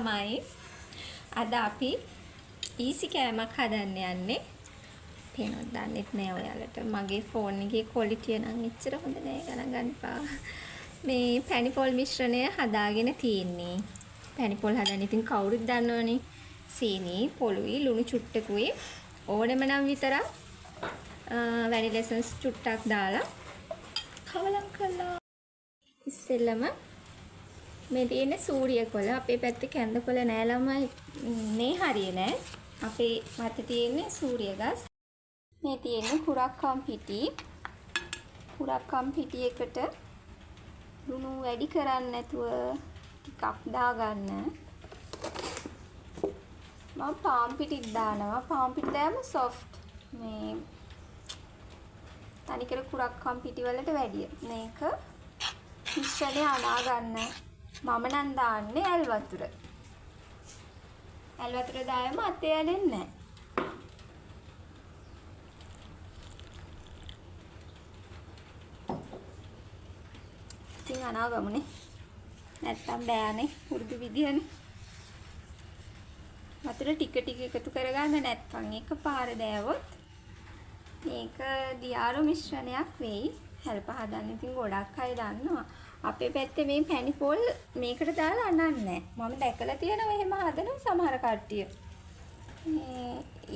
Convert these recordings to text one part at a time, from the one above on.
තමයි. අද අපි ඊසි කෑමක් හදන්න යන්නේ. පේනවද දන්නෙත් නෑ ඔයාලට. මගේ ෆෝන් එකේ ක්වොලිටිය නම් එච්චර හොඳ නෑ ගණන් ගන්න එපා. මේ පැණිපොල් මිශ්‍රණය හදාගෙන තියෙන්නේ. පැණිපොල් හදන්න ඉතින් කවුරුත් දන්නවනේ. සීනි, පොළුයි, ලුණු චුට්ටකුයි ඕනෙම නම් විතරක් වැනිලා එසන්ස් චුට්ටක් දාලා කවලම් කළා. ඉස්සෙල්ලම මේ තියෙන සූරියකොළ අපේ පැත්තේ කැඳකොළ නෑ ළමයි මේ හරිය නෑ. අපේ මත තියෙන්නේ සූරියගස්. මේ තියෙන්නේ කුරක්කම් පිටි. කුරක්කම් පිටි එකට ලුණු වැඩි කරන්නේ නැතුව ටිකක් දාගන්න. මම පාන් පිටිත් දානවා. පාන් පිටි දැම්ම සොෆ්ට්. මේ තනිකර කුරක්කම් පිටි වලට වැඩිය. මේක මිශ්‍රණය අනා ගන්න. මම නම් දාන්නේ ඇල් වතුර. ඇල් වතුර දායම අතේ ඇලෙන්නේ නැහැ. ඉතින් අනා ගමුනේ. නැත්තම් බෑනේ පුරුදු විදියනේ. වතුර ටික ටික එකතු කරගන්න නැත්නම් එකපාර දෑවොත් මේක දියාරු මිශ්‍රණයක් වෙයි. හැල්ප හදන්න ඉතින් ගොඩක් අය දන්නවා. අපේ පැත්තේ මේ පැණිපොල් මේකට දාලා අනන්නේ. මම දැකලා තියෙනවා එහෙම හදන සමහර කට්ටිය.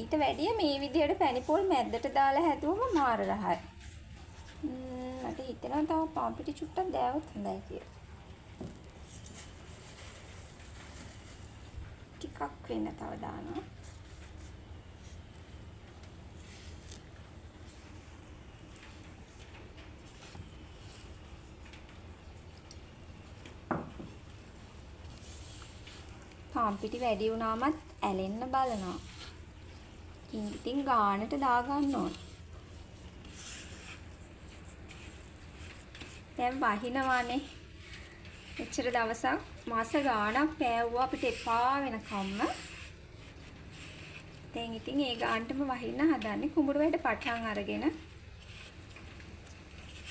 ඊට වැඩිය මේ විදිහට පැණිපොල් මැද්දට දාලා හැදුවම මාර රහයි. මට හිතෙනවා තව පාන් පිටි චුට්ටක් දාවොත් හොඳයි කියලා. ටිකක් වෙන තව දානවා. පාන් පිටි වැඩි වුණාමත් ඇලෙන්න බලනවා. ඉතින් ගානට දාගන්න ඕන. දැන් වහිනවානේ. එච්චර දවසක් මාස ගාණක් පෑවුවා අපිට එපා වෙනකම්ම. දැන් ඉතින් ඒ ගානටම වහින්න හදන්නේ කුඹුරු වැඩ පටන් අරගෙන.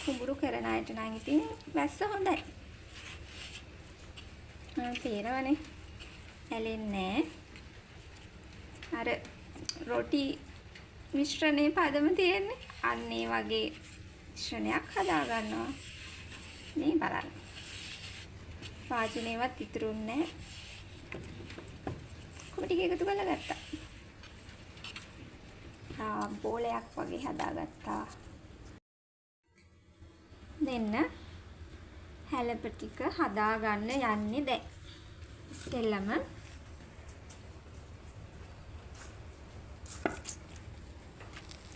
කුඹුරු කරන අයට නම් ඉතින් වැස්ස හොඳයි. තේරෙනවනේ. ඇලෙන්නේ අර රොටි මිශ්‍රණේ පදම තියෙන්නේ. අන්න ඒ වගේ මිශ්‍රණයක් හදා ගන්නවා. මේ බලන්න. වාජනේවත් ඉතුරුන්නේ නැහැ. ටික එකතු කරලා ගත්තා. බෝලයක් වගේ හදාගත්තා. දෙන්න හැලප ටික හදාගන්න යන්නේ දැන්. ඉස්සෙල්ලම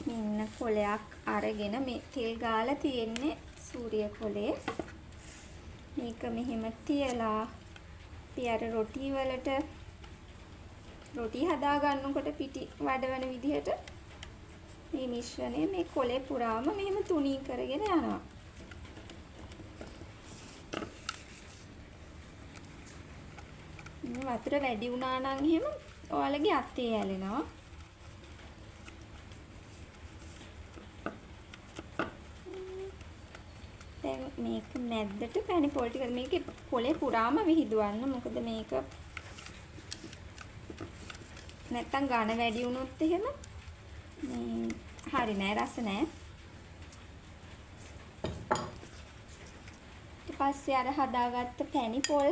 මෙන්න කොලයක් අරගෙන මේ තෙල් ගාලා තියෙන්නේ සූරිය කොලේ. මේක මෙහෙම තියලා අපි අර රොටි වලට රොටි හදා ගන්නකොට පිටි වඩවන විදිහට මේ මිශ්‍රණය මේ කොලේ පුරාම මෙහෙම තුනී කරගෙන යනවා. වතුර වැඩි වුණා නම් එහෙම ඔයාලගේ අතේ ඇලෙනවා. දැන් මේක මැද්දට පැණිපොල් ටික මේකේ කොලේ පුරාම විහිදුවන්න. මොකද මේක නැත්තම් ඝන වැඩි වුණොත් එහෙම හරි නෑ, රස නෑ. ඊට පස්සේ අර හදාගත්ත පැණිපොල්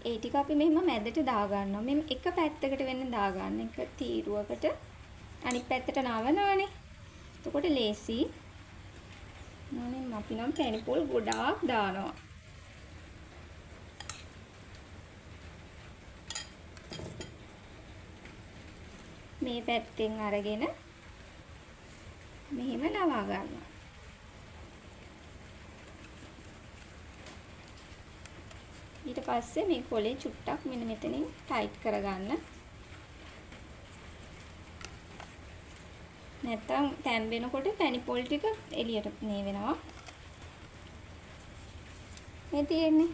ඒ ටික අපි මෙහෙම මැදට දා ගන්නවා. මෙන්න එක පැත්තකට වෙන්න දා ගන්න. එක තීරුවකට අනිත් පැත්තට නවනවනේ. එතකොට ලේසි. නෝනේ අපි නම් පැණිපොල් ගොඩාක් දානවා. මේ පැත්තෙන් අරගෙන මෙහෙම නවා ගන්නවා. ඊට පස්සේ මේ කොලේ චුට්ටක් මෙන්න මෙතනින් ටයිට් කරගන්න. නැත්තම් තැම්බෙනකොට පැණිපොල් ටික එළියට මේ වෙනවා. මේ තියෙන්නේ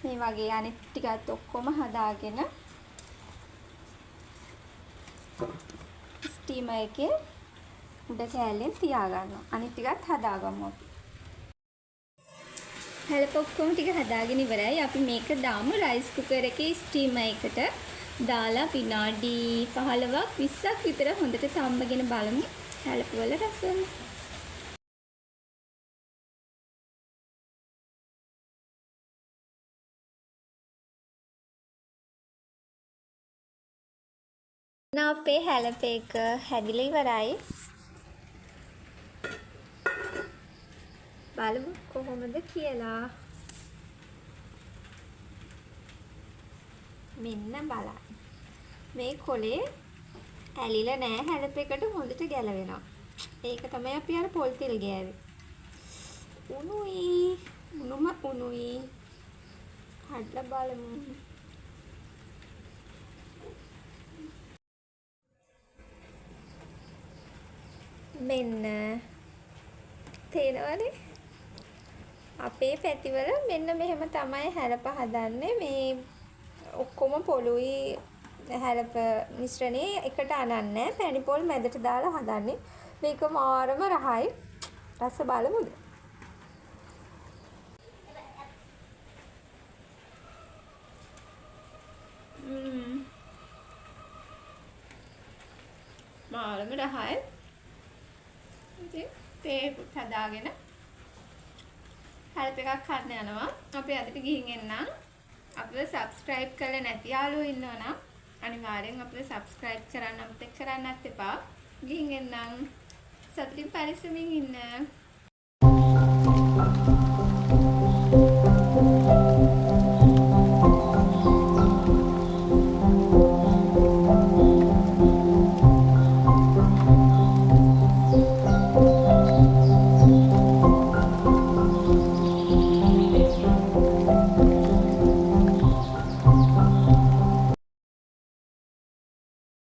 මේ වගේ අනිත් ටිකත් ඔක්කොම හදාගෙන ස්ටීමර් එකේ උඩ කෑල්ලෙන් තියාගන්නවා. අනිත් ටිකත් හදාගමු අපි. හැලප ඔක්කොම ටික හදාගෙන ඉවරයි. අපි මේක දාමු රයිස් කුකර් එකේ ස්ටීමර් එකට. දාලා විනාඩි 15ක් 20ක් විතර හොඳට තම්බගෙන බලමු හැලප වල රස. අපේ හැලප එක හැදිලා ඉවරයි. බලමු කොහොමද කියලා. මෙන්න බලන්න. මේ කොලේ ඇලිලා නෑ හැලප එකට හොඳට ගැලවෙනවා. ඒක තමයි අපි අර පොල් තෙල් ගෑවේ. උණුයි. උණුම උණුයි. හදලා බලමු. මෙන්න තේනවනේ අපේ පැතිවල මෙන්න මෙහෙම තමයි හැලප හදන්නේ. මේ ඔක්කොම පොළුයි හැලප මිශ්‍රණේ එකට අනන්නේ පැණි පොල් මැදට දාලා හදන්නේ. මේක මාරම රහයි. රස බලමුද? මාරම රහයි. ඉතින් තේ හදාගෙන හැලප එකක් හදන්න යනවා. අපි අදට ගිහින් එන්නම්. අපිව subscribe කරලා නැති යාළුවෝ ඉන්නවා නම් අනිවාර්යෙන් අපිව subscribe කරන්න අමතක කරන්නත් එපා. ගිහින් එන්නම්. සතුටින් පරිස්සමින් ඉන්න.